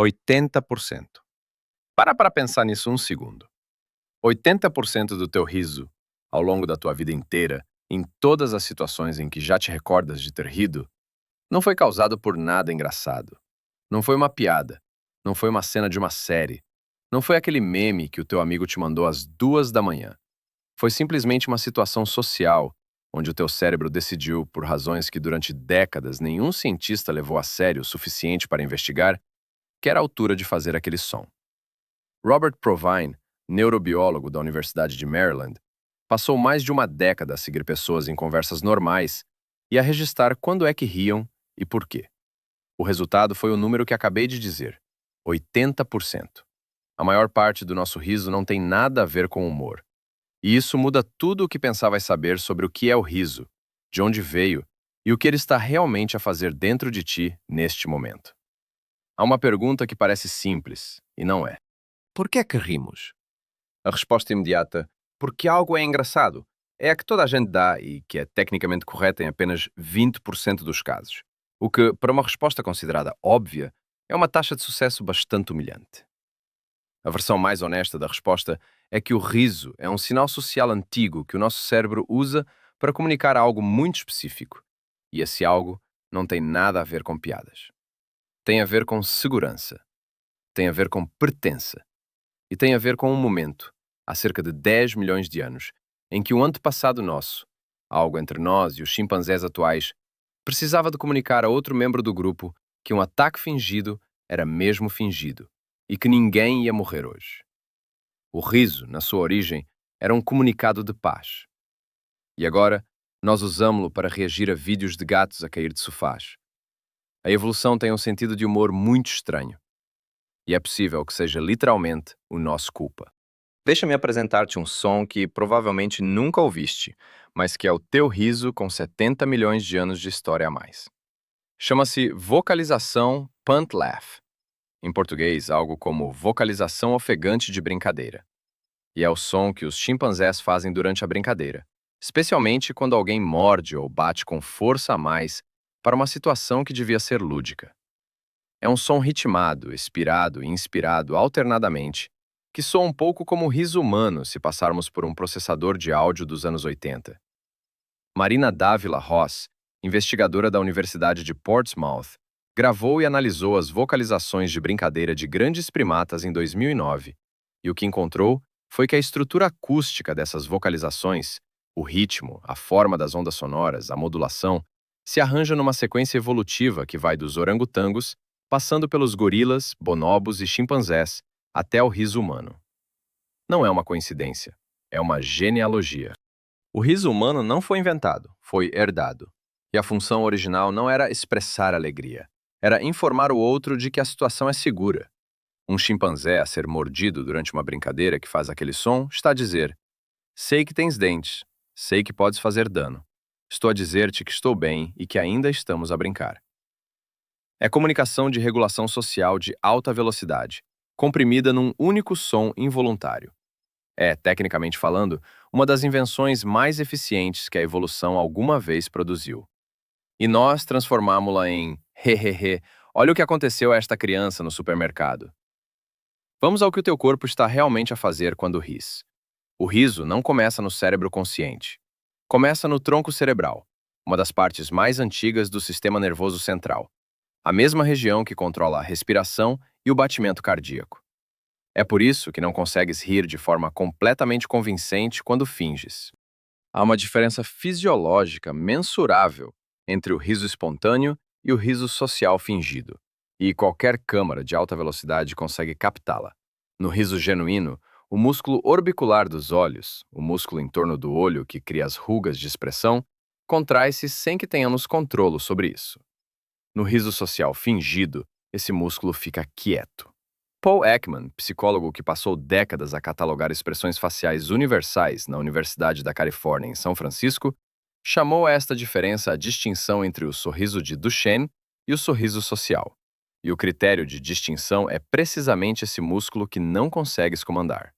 80%. Para pensar nisso um segundo. 80% do teu riso, ao longo da tua vida inteira, em todas as situações em que já te recordas de ter rido, não foi causado por nada engraçado. Não foi uma piada. Não foi uma cena de uma série. Não foi aquele meme que o teu amigo te mandou às 2 da manhã. Foi simplesmente uma situação social, onde o teu cérebro decidiu, por razões que durante décadas nenhum cientista levou a sério o suficiente para investigar, que era a altura de fazer aquele som. Robert Provine, neurobiólogo da Universidade de Maryland, passou mais de uma década a seguir pessoas em conversas normais e a registrar quando é que riam e por quê. O resultado foi o número que acabei de dizer: 80%. A maior parte do nosso riso não tem nada a ver com humor. E isso muda tudo o que pensavas saber sobre o que é o riso, de onde veio e o que ele está realmente a fazer dentro de ti neste momento. Há uma pergunta que parece simples, e não é. Por que é que rimos? A resposta imediata, porque algo é engraçado, é a que toda a gente dá e que é tecnicamente correta em apenas 20% dos casos. O que, para uma resposta considerada óbvia, é uma taxa de sucesso bastante humilhante. A versão mais honesta da resposta é que o riso é um sinal social antigo que o nosso cérebro usa para comunicar algo muito específico. E esse algo não tem nada a ver com piadas. Tem a ver com segurança. Tem a ver com pertença. E tem a ver com um momento, há cerca de 10 milhões de anos, em que um antepassado nosso, algo entre nós e os chimpanzés atuais, precisava de comunicar a outro membro do grupo que um ataque fingido era mesmo fingido e que ninguém ia morrer hoje. O riso, na sua origem, era um comunicado de paz. E agora, nós usamos-lo para reagir a vídeos de gatos a cair de sofás. A evolução tem um sentido de humor muito estranho. E é possível que seja literalmente o nosso culpa. Deixa-me apresentar-te um som que provavelmente nunca ouviste, mas que é o teu riso com 70 milhões de anos de história a mais. Chama-se vocalização punt laugh. Em português, algo como vocalização ofegante de brincadeira. E é o som que os chimpanzés fazem durante a brincadeira, especialmente quando alguém morde ou bate com força a mais para uma situação que devia ser lúdica. É um som ritmado, expirado e inspirado alternadamente, que soa um pouco como o riso humano se passarmos por um processador de áudio dos anos 80. Marina Dávila Ross, investigadora da Universidade de Portsmouth, gravou e analisou as vocalizações de brincadeira de grandes primatas em 2009, e o que encontrou foi que a estrutura acústica dessas vocalizações, o ritmo, a forma das ondas sonoras, a modulação, se arranja numa sequência evolutiva que vai dos orangotangos, passando pelos gorilas, bonobos e chimpanzés, até o riso humano. Não é uma coincidência, é uma genealogia. O riso humano não foi inventado, foi herdado. E a função original não era expressar alegria, era informar o outro de que a situação é segura. Um chimpanzé a ser mordido durante uma brincadeira que faz aquele som está a dizer: sei que tens dentes, sei que podes fazer dano. Estou a dizer-te que estou bem e que ainda estamos a brincar. É comunicação de regulação social de alta velocidade, comprimida num único som involuntário. É, tecnicamente falando, uma das invenções mais eficientes que a evolução alguma vez produziu. E nós transformámo-la em hehehe, olha o que aconteceu a esta criança no supermercado. Vamos ao que o teu corpo está realmente a fazer quando ris. O riso não começa no cérebro consciente. Começa no tronco cerebral, uma das partes mais antigas do sistema nervoso central, a mesma região que controla a respiração e o batimento cardíaco. É por isso que não consegues rir de forma completamente convincente quando finges. Há uma diferença fisiológica mensurável entre o riso espontâneo e o riso social fingido, e qualquer câmara de alta velocidade consegue captá-la. No riso genuíno, o músculo orbicular dos olhos, o músculo em torno do olho que cria as rugas de expressão, contrai-se sem que tenhamos controle sobre isso. No riso social fingido, esse músculo fica quieto. Paul Ekman, psicólogo que passou décadas a catalogar expressões faciais universais na Universidade da Califórnia, em São Francisco, chamou a esta diferença a distinção entre o sorriso de Duchenne e o sorriso social. E o critério de distinção é precisamente esse músculo que não consegues comandar.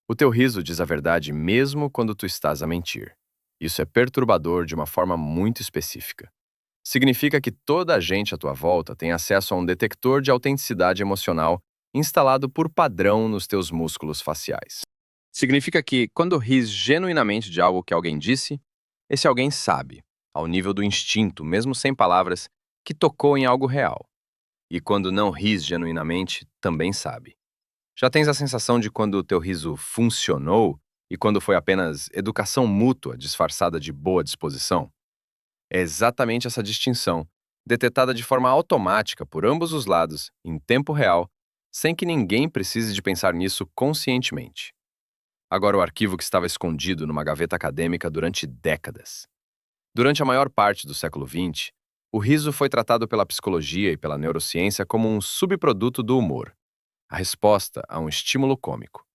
O teu riso diz a verdade mesmo quando tu estás a mentir. Isso é perturbador de uma forma muito específica. Significa que toda a gente à tua volta tem acesso a um detector de autenticidade emocional instalado por padrão nos teus músculos faciais. Significa que, quando ris genuinamente de algo que alguém disse, esse alguém sabe, ao nível do instinto, mesmo sem palavras, que tocou em algo real. E quando não ris genuinamente, também sabe. Já tens a sensação de quando o teu riso funcionou e quando foi apenas educação mútua disfarçada de boa disposição? É exatamente essa distinção, detetada de forma automática por ambos os lados, em tempo real, sem que ninguém precise de pensar nisso conscientemente. Agora, o arquivo que estava escondido numa gaveta acadêmica durante décadas. Durante a maior parte do século XX, o riso foi tratado pela psicologia e pela neurociência como um subproduto do humor, a resposta a um estímulo cômico.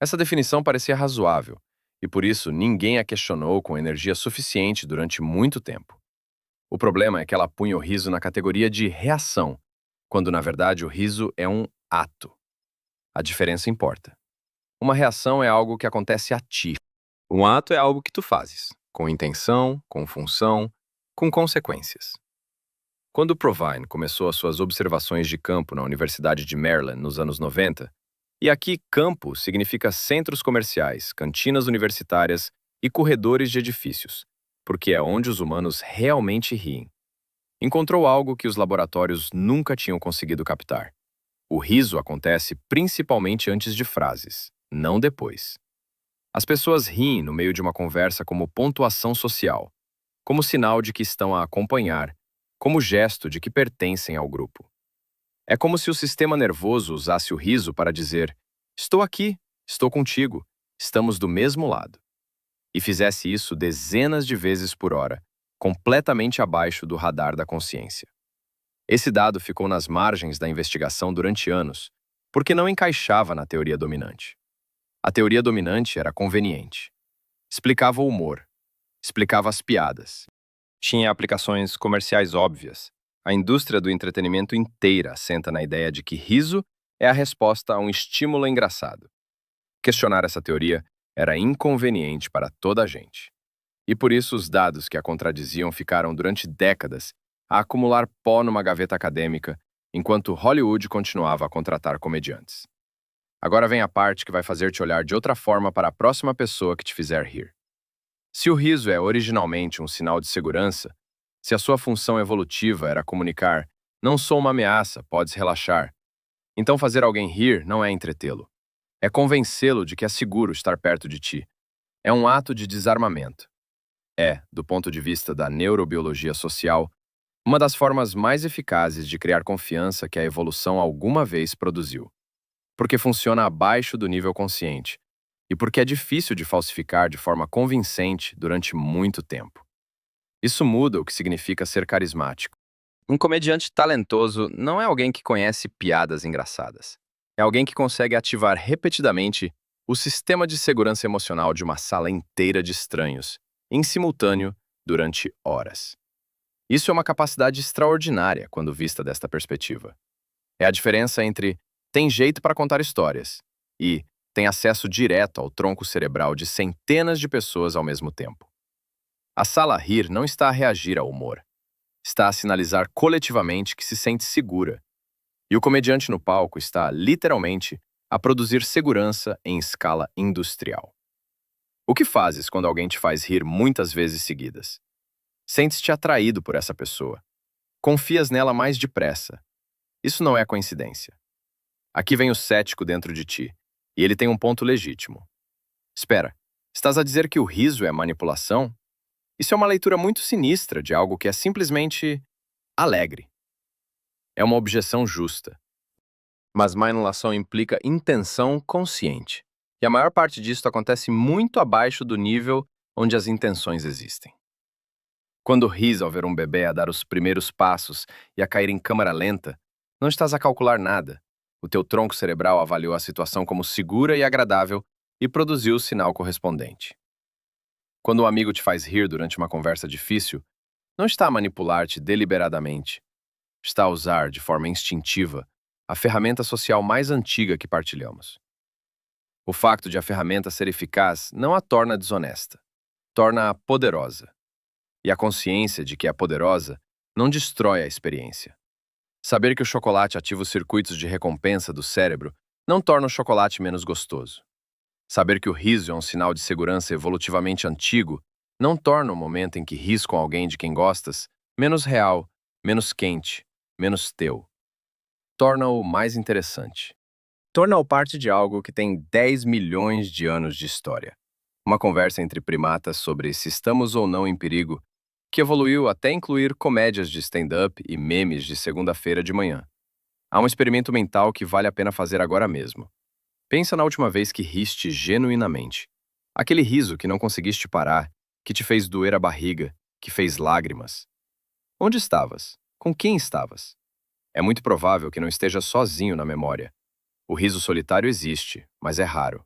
Essa definição parecia razoável, e por isso ninguém a questionou com energia suficiente durante muito tempo. O problema é que ela punha o riso na categoria de reação, quando na verdade o riso é um ato. A diferença importa. Uma reação é algo que acontece a ti. Um ato é algo que tu fazes, com intenção, com função, com consequências. Quando Provine começou as suas observações de campo na Universidade de Maryland nos anos 90, e aqui campo significa centros comerciais, cantinas universitárias e corredores de edifícios, porque é onde os humanos realmente riem. Encontrou algo que os laboratórios nunca tinham conseguido captar. O riso acontece principalmente antes de frases, não depois. As pessoas riem no meio de uma conversa como pontuação social, como sinal de que estão a acompanhar, como gesto de que pertencem ao grupo. É como se o sistema nervoso usasse o riso para dizer: estou aqui, estou contigo, estamos do mesmo lado. E fizesse isso dezenas de vezes por hora, completamente abaixo do radar da consciência. Esse dado ficou nas margens da investigação durante anos, porque não encaixava na teoria dominante. A teoria dominante era conveniente. Explicava o humor, explicava as piadas. Tinha aplicações comerciais óbvias. A indústria do entretenimento inteira assenta na ideia de que riso é a resposta a um estímulo engraçado. Questionar essa teoria era inconveniente para toda a gente. E por isso os dados que a contradiziam ficaram durante décadas a acumular pó numa gaveta acadêmica, enquanto Hollywood continuava a contratar comediantes. Agora vem a parte que vai fazer te olhar de outra forma para a próxima pessoa que te fizer rir. Se o riso é originalmente um sinal de segurança, se a sua função evolutiva era comunicar "não sou uma ameaça, podes relaxar", então fazer alguém rir não é entretê-lo. É convencê-lo de que é seguro estar perto de ti. É um ato de desarmamento. É, do ponto de vista da neurobiologia social, uma das formas mais eficazes de criar confiança que a evolução alguma vez produziu. Porque funciona abaixo do nível consciente e porque é difícil de falsificar de forma convincente durante muito tempo. Isso muda o que significa ser carismático. Um comediante talentoso não é alguém que conhece piadas engraçadas. É alguém que consegue ativar repetidamente o sistema de segurança emocional de uma sala inteira de estranhos, em simultâneo, durante horas. Isso é uma capacidade extraordinária quando vista desta perspectiva. É a diferença entre tem jeito para contar histórias e tem acesso direto ao tronco cerebral de centenas de pessoas ao mesmo tempo. A sala a rir não está a reagir ao humor. Está a sinalizar coletivamente que se sente segura. E o comediante no palco está, literalmente, a produzir segurança em escala industrial. O que fazes quando alguém te faz rir muitas vezes seguidas? Sentes-te atraído por essa pessoa. Confias nela mais depressa. Isso não é coincidência. Aqui vem o cético dentro de ti, e ele tem um ponto legítimo. Espera, estás a dizer que o riso é manipulação? Isso é uma leitura muito sinistra de algo que é simplesmente alegre. É uma objeção justa. Mas má anulação implica intenção consciente. E a maior parte disso acontece muito abaixo do nível onde as intenções existem. Quando ris ao ver um bebê a dar os primeiros passos e a cair em câmara lenta, não estás a calcular nada. O teu tronco cerebral avaliou a situação como segura e agradável e produziu o sinal correspondente. Quando um amigo te faz rir durante uma conversa difícil, não está a manipular-te deliberadamente. Está a usar, de forma instintiva, a ferramenta social mais antiga que partilhamos. O facto de a ferramenta ser eficaz não a torna desonesta, torna-a poderosa. E a consciência de que é poderosa não destrói a experiência. Saber que o chocolate ativa os circuitos de recompensa do cérebro não torna o chocolate menos gostoso. Saber que o riso é um sinal de segurança evolutivamente antigo não torna o momento em que ris com alguém de quem gostas menos real, menos quente, menos teu. Torna-o mais interessante. Torna-o parte de algo que tem 10 milhões de anos de história. Uma conversa entre primatas sobre se estamos ou não em perigo, que evoluiu até incluir comédias de stand-up e memes de segunda-feira de manhã. Há um experimento mental que vale a pena fazer agora mesmo. Pensa na última vez que riste genuinamente. Aquele riso que não conseguiste parar, que te fez doer a barriga, que fez lágrimas. Onde estavas? Com quem estavas? É muito provável que não esteja sozinho na memória. O riso solitário existe, mas é raro.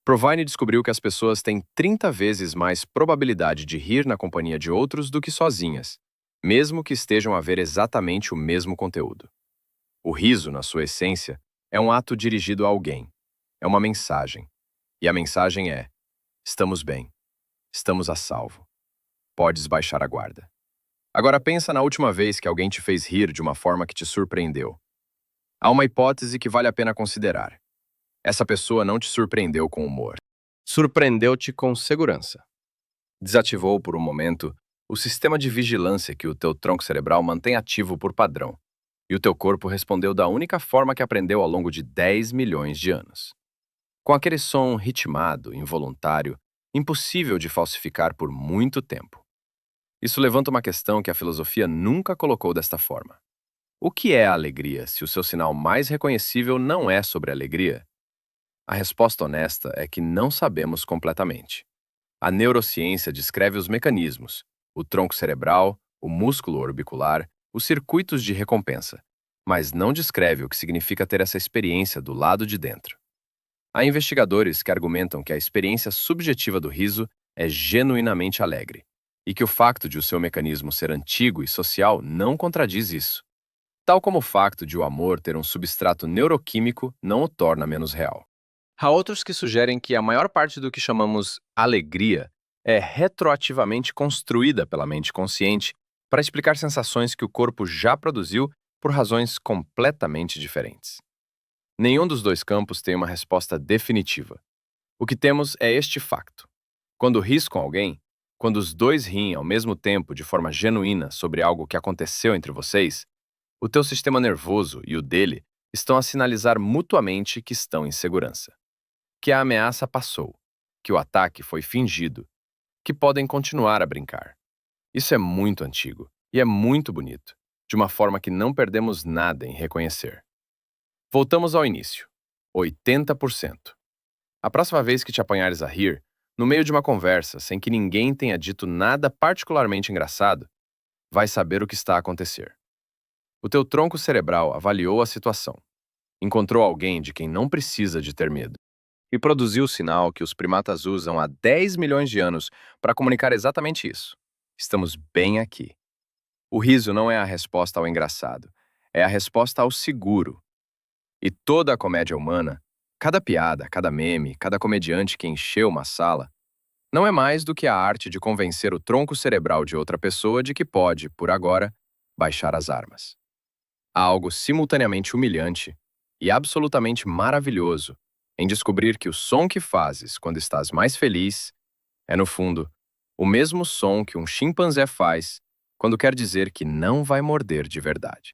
Provine descobriu que as pessoas têm 30 vezes mais probabilidade de rir na companhia de outros do que sozinhas, mesmo que estejam a ver exatamente o mesmo conteúdo. O riso, na sua essência, é um ato dirigido a alguém. É uma mensagem. E a mensagem é: estamos bem. Estamos a salvo. Podes baixar a guarda. Agora pensa na última vez que alguém te fez rir de uma forma que te surpreendeu. Há uma hipótese que vale a pena considerar. Essa pessoa não te surpreendeu com humor. Surpreendeu-te com segurança. Desativou por um momento o sistema de vigilância que o teu tronco cerebral mantém ativo por padrão, e o teu corpo respondeu da única forma que aprendeu ao longo de 10 milhões de anos. Com aquele som ritmado, involuntário, impossível de falsificar por muito tempo. Isso levanta uma questão que a filosofia nunca colocou desta forma. O que é a alegria se o seu sinal mais reconhecível não é sobre alegria? A resposta honesta é que não sabemos completamente. A neurociência descreve os mecanismos, o tronco cerebral, o músculo orbicular, os circuitos de recompensa, mas não descreve o que significa ter essa experiência do lado de dentro. Há investigadores que argumentam que a experiência subjetiva do riso é genuinamente alegre, e que o facto de o seu mecanismo ser antigo e social não contradiz isso. Tal como o facto de o amor ter um substrato neuroquímico não o torna menos real. Há outros que sugerem que a maior parte do que chamamos alegria é retroativamente construída pela mente consciente para explicar sensações que o corpo já produziu por razões completamente diferentes. Nenhum dos dois campos tem uma resposta definitiva. O que temos é este facto. Quando ris com alguém, quando os dois riem ao mesmo tempo de forma genuína sobre algo que aconteceu entre vocês, o teu sistema nervoso e o dele estão a sinalizar mutuamente que estão em segurança. Que a ameaça passou, que o ataque foi fingido, que podem continuar a brincar. Isso é muito antigo e é muito bonito, de uma forma que não perdemos nada em reconhecer. Voltamos ao início. 80%. A próxima vez que te apanhares a rir, no meio de uma conversa, sem que ninguém tenha dito nada particularmente engraçado, vai saber o que está a acontecer. O teu tronco cerebral avaliou a situação, encontrou alguém de quem não precisa de ter medo, e produziu o sinal que os primatas usam há 10 milhões de anos para comunicar exatamente isso. Estamos bem aqui. O riso não é a resposta ao engraçado, é a resposta ao seguro. E toda a comédia humana, cada piada, cada meme, cada comediante que encheu uma sala, não é mais do que a arte de convencer o tronco cerebral de outra pessoa de que pode, por agora, baixar as armas. Há algo simultaneamente humilhante e absolutamente maravilhoso em descobrir que o som que fazes quando estás mais feliz é, no fundo, o mesmo som que um chimpanzé faz quando quer dizer que não vai morder de verdade.